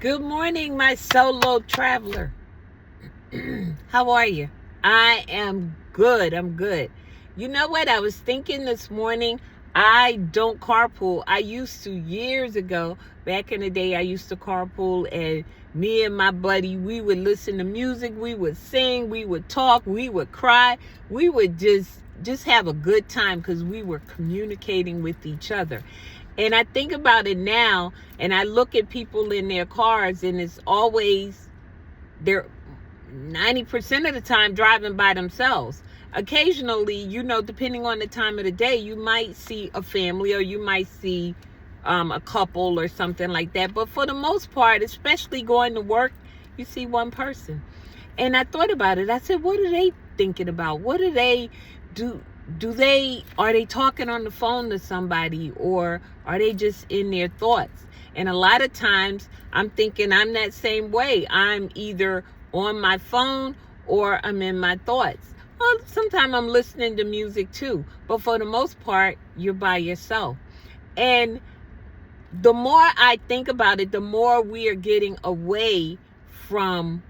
Good morning, my solo traveler. How are you? I am good. I'm good. You know what? I was thinking this morning, I don't carpool. I used to years ago. Back in the day, I used to carpool, and me and my buddy, we would listen to music, we would sing, we would talk, we would cry. We would just have a good time because we were communicating with each other. And I think about it now, and I look at people in their cars, and it's always they're 90% of the time driving by themselves. Occasionally, depending on the time of the day, you might see a family, or you might see a couple or something like that. But for the most part, especially going to work, you see one person. And I thought about it. I said, what are they thinking about? What do they do? Are they talking on the phone to somebody, or are they just in their thoughts? And a lot of times I'm thinking I'm that same way. I'm either on my phone or I'm in my thoughts. Well, sometimes I'm listening to music too, but for the most part, you're by yourself. And the more I think about it, the more we are getting away from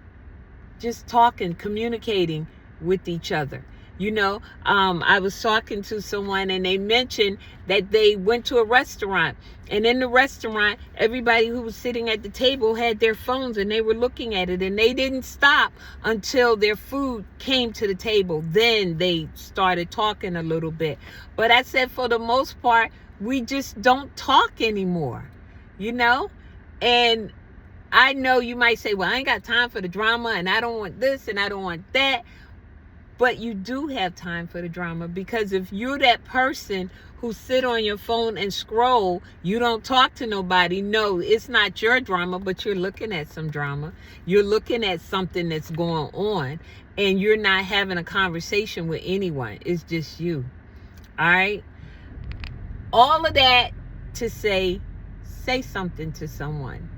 just talking, communicating with each other. I was talking to someone, and they mentioned that they went to a restaurant, and in the restaurant, everybody who was sitting at the table had their phones, and they were looking at it, and they didn't stop until their food came to the table. Then they started talking a little bit. But I said, for the most part, we just don't talk anymore, and I know you might say, well, I ain't got time for the drama, and I don't want this, and I don't want that. But you do have time for the drama, because if you're that person who sit on your phone and scroll, you don't talk to nobody. No, it's not your drama, but you're looking at some drama. You're looking at something that's going on, and you're not having a conversation with anyone. It's just you. All right? All of that to say something to someone.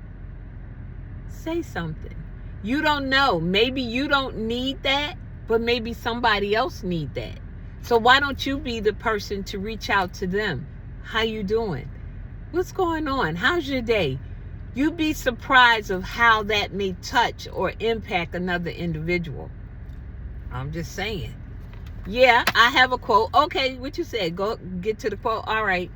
Say something. You don't know. Maybe you don't need that, but maybe somebody else need that. So why don't you be the person to reach out to them? How you doing? What's going on? How's your day? You'd be surprised of how that may touch or impact another individual. I'm just saying. Yeah, I have a quote. Okay, what you said. Go get to the quote. All right.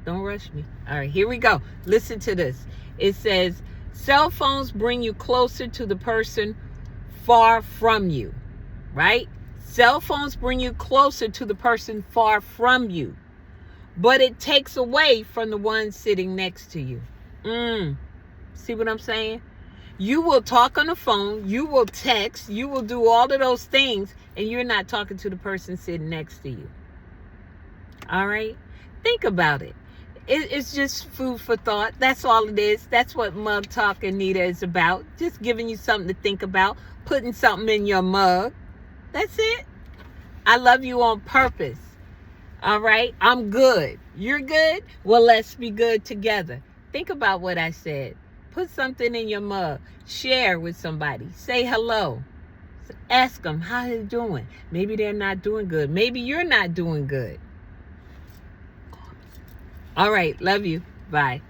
Don't rush me. All right, here we go. Listen to this. It says, cell phones bring you closer to the person far from you. Right? Cell phones bring you closer to the person far from you, but it takes away from the one sitting next to you. See what I'm saying? You will talk on the phone, you will text, you will do all of those things, and you're not talking to the person sitting next to you. All right? Think about it. It's just food for thought. That's all it is. That's what Mug Talk Anita is about. Just giving you something to think about, putting something in your mug. That's it. I love you on purpose. All right? I'm good. You're good? Well, let's be good together. Think about what I said. Put something in your mug. Share with somebody. Say hello. Ask them how they're doing. Maybe they're not doing good. Maybe you're not doing good. All right. Love you. Bye.